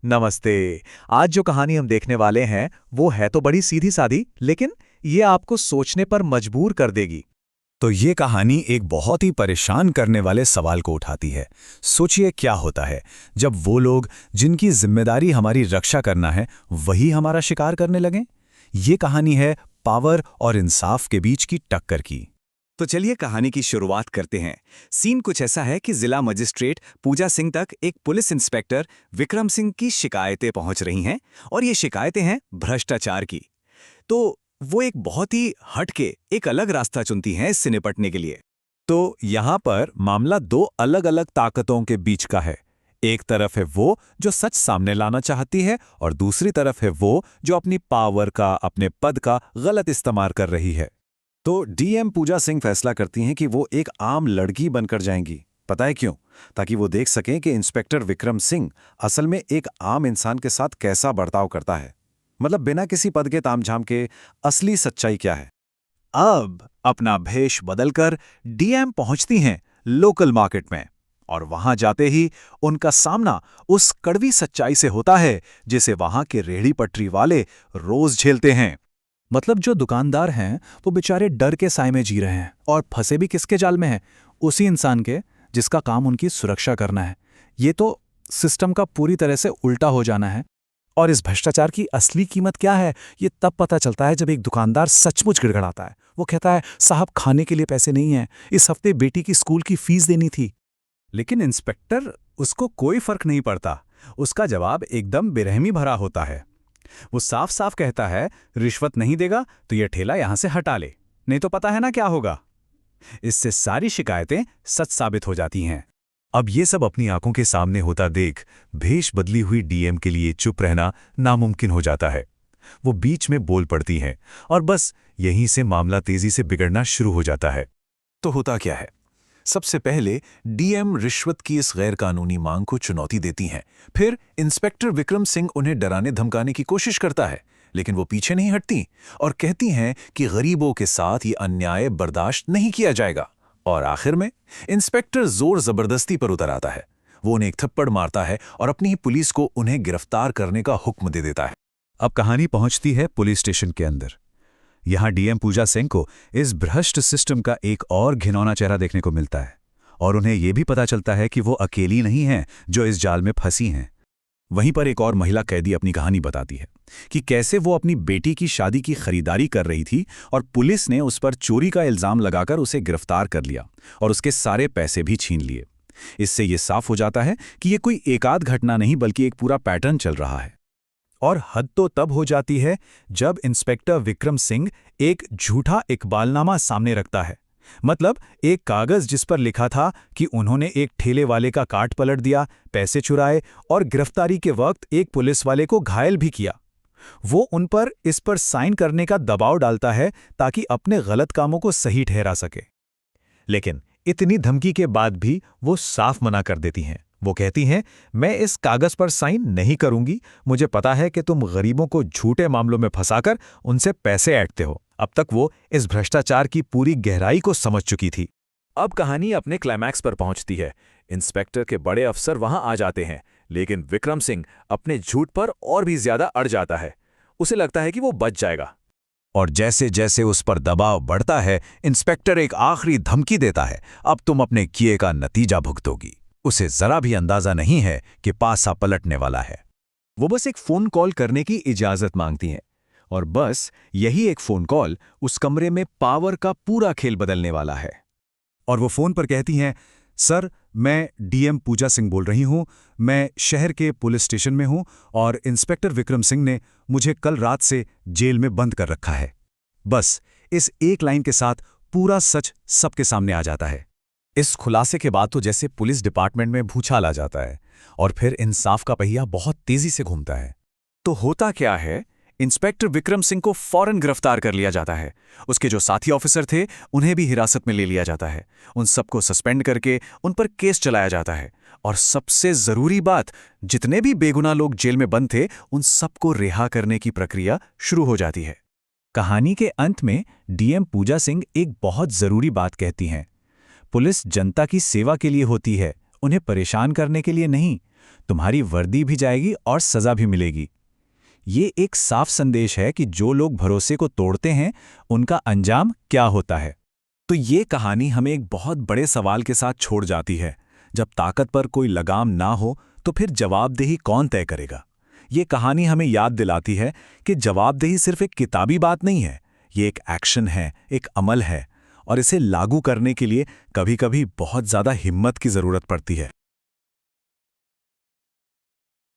नमस्ते। आज जो कहानी हम देखने वाले हैं वो है तो बड़ी सीधी सादी, लेकिन ये आपको सोचने पर मजबूर कर देगी। तो ये कहानी एक बहुत ही परेशान करने वाले सवाल को उठाती है। सोचिए क्या होता है जब वो लोग जिनकी जिम्मेदारी हमारी रक्षा करना है वही हमारा शिकार करने लगें। ये कहानी है पावर और इंसाफ के बीच की टक्कर की। तो चलिए कहानी की शुरुआत करते हैं। सीन कुछ ऐसा है कि जिला मजिस्ट्रेट पूजा सिंह तक एक पुलिस इंस्पेक्टर विक्रम सिंह की शिकायतें पहुंच रही हैं, और ये शिकायतें हैं भ्रष्टाचार की। तो वो एक बहुत ही हटके एक अलग रास्ता चुनती हैं इससे निपटने के लिए। तो यहाँ पर मामला दो अलग-अलग ताकतों के बीच का है। एक तरफ है वो जो सच सामने लाना चाहती है और दूसरी तरफ है वो जो अपनी पावर का, अपने पद का गलत इस्तेमाल कर रही है। तो डीएम पूजा सिंह फैसला करती हैं कि वो एक आम लड़की बनकर जाएंगी। पता है क्यों? ताकि वो देख सकें कि इंस्पेक्टर विक्रम सिंह असल में एक आम इंसान के साथ कैसा बर्ताव करता है, मतलब बिना किसी पद के तामझाम के असली सच्चाई क्या है। अब अपना भेष बदलकर डीएम पहुंचती हैं लोकल मार्केट में, और वहां जाते ही उनका सामना उस कड़वी सच्चाई से होता है जिसे वहां के रेहड़ी पटरी वाले रोज झेलते हैं। मतलब जो दुकानदार हैं वो बेचारे डर के साए में जी रहे हैं, और फंसे भी किसके जाल में हैं? उसी इंसान के जिसका काम उनकी सुरक्षा करना है। ये तो सिस्टम का पूरी तरह से उल्टा हो जाना है। और इस भ्रष्टाचार की असली कीमत क्या है, ये तब पता चलता है जब एक दुकानदार सचमुच गिड़गिड़ाता है। वो कहता है, साहब खाने के लिए पैसे नहीं हैं, इस हफ्ते बेटी की स्कूल की फीस देनी थी। लेकिन इंस्पेक्टर, उसको कोई फर्क नहीं पड़ता। उसका जवाब एकदम बेरहमी भरा होता है। वो साफ साफ कहता है, रिश्वत नहीं देगा तो ये ठेला यहां से हटा ले, नहीं तो पता है ना क्या होगा। इससे सारी शिकायतें सच साबित हो जाती हैं। अब ये सब अपनी आंखों के सामने होता देख भेष बदली हुई डीएम के लिए चुप रहना नामुमकिन हो जाता है। वो बीच में बोल पड़ती हैं और बस यहीं से मामला तेजी से बिगड़ना शुरू हो जाता है। तो होता क्या है? सबसे पहले डीएम रिश्वत की इस गैर कानूनी मांग को चुनौती देती हैं। फिर इंस्पेक्टर विक्रम सिंह उन्हें डराने धमकाने की कोशिश करता है, लेकिन वो पीछे नहीं हटती और कहती हैं कि गरीबों के साथ ये अन्याय बर्दाश्त नहीं किया जाएगा। और आखिर में इंस्पेक्टर जोर जबरदस्ती पर उतर आता है। वो उन्हें एक थप्पड़ मारता है और अपनी ही पुलिस को उन्हें गिरफ्तार करने का हुक्म दे देता है। अब कहानी पहुंचती है पुलिस स्टेशन के अंदर। यहां डीएम पूजा सिंह को इस भ्रष्ट सिस्टम का एक और घिनौना चेहरा देखने को मिलता है, और उन्हें यह भी पता चलता है कि वो अकेली नहीं हैं जो इस जाल में फंसी हैं। वहीं पर एक और महिला कैदी अपनी कहानी बताती है कि कैसे वो अपनी बेटी की शादी की खरीदारी कर रही थी और पुलिस ने उस पर चोरी का इल्जाम लगाकर उसे गिरफ्तार कर लिया और उसके सारे पैसे भी छीन लिए। इससे ये साफ हो जाता है कि ये कोई एकाध घटना नहीं बल्कि एक पूरा पैटर्न चल रहा है। और हद तो तब हो जाती है जब इंस्पेक्टर विक्रम सिंह एक झूठा इकबालनामा सामने रखता है। मतलब एक कागज जिस पर लिखा था कि उन्होंने एक ठेले वाले का कार्ट पलट दिया, पैसे चुराए और गिरफ्तारी के वक्त एक पुलिस वाले को घायल भी किया। वो उन पर इस पर साइन करने का दबाव डालता है ताकि अपने गलत कामों को सही ठहरा सके। लेकिन इतनी धमकी के बाद भी वो साफ मना कर देती हैं। वो कहती हैं, मैं इस कागज पर साइन नहीं करूंगी। मुझे पता है कि तुम गरीबों को झूठे मामलों में फंसाकर उनसे पैसे ऐंठते हो। अब तक वो इस भ्रष्टाचार की पूरी गहराई को समझ चुकी थी। अब कहानी अपने क्लाइमैक्स पर पहुंचती है। इंस्पेक्टर के बड़े अफसर वहां आ जाते हैं, लेकिन विक्रम सिंह अपने झूठ पर और भी ज्यादा अड़ जाता है। उसे लगता है कि वो बच जाएगा। और जैसे जैसे उस पर दबाव बढ़ता है, इंस्पेक्टर एक आखिरी धमकी देता है, अब तुम अपने किए का नतीजा भुगतोगी। उसे जरा भी अंदाजा नहीं है कि पासा पलटने वाला है। वो बस एक फोन कॉल करने की इजाजत मांगती हैं, और बस यही एक फोन कॉल उस कमरे में पावर का पूरा खेल बदलने वाला है। और वो फोन पर कहती हैं, सर मैं डीएम पूजा सिंह बोल रही हूं। मैं शहर के पुलिस स्टेशन में हूं और इंस्पेक्टर विक्रम सिंह ने मुझे कल रात से जेल में बंद कर रखा है। बस इस एक लाइन के साथ पूरा सच सबके सामने आ जाता है। इस खुलासे के बाद तो जैसे पुलिस डिपार्टमेंट में भूचाल आ जाता है और फिर इंसाफ का पहिया बहुत तेजी से घूमता है। तो होता क्या है, इंस्पेक्टर विक्रम सिंह को फौरन गिरफ्तार कर लिया जाता है। उसके जो साथी ऑफिसर थे उन्हें भी हिरासत में ले लिया जाता है। उन सबको सस्पेंड करके उन पर केस चलाया जाता है। और सबसे जरूरी बात, जितने भी बेगुनाह लोग जेल में बंद थे उन सबको रिहा करने की प्रक्रिया शुरू हो जाती है। कहानी के अंत में डीएम पूजा सिंह एक बहुत जरूरी बात कहती हैं। पुलिस जनता की सेवा के लिए होती है, उन्हें परेशान करने के लिए नहीं। तुम्हारी वर्दी भी जाएगी और सजा भी मिलेगी। ये एक साफ संदेश है कि जो लोग भरोसे को तोड़ते हैं, उनका अंजाम क्या होता है। तो ये कहानी हमें एक बहुत बड़े सवाल के साथ छोड़ जाती है। जब ताकत पर कोई लगाम ना हो तो फिर जवाबदेही कौन तय करेगा? ये कहानी हमें याद दिलाती है कि जवाबदेही सिर्फ एक किताबी बात नहीं है, ये एक एक्शन है, एक अमल है, और इसे लागू करने के लिए कभी-कभी बहुत ज़्यादा हिम्मत की ज़रूरत पड़ती है।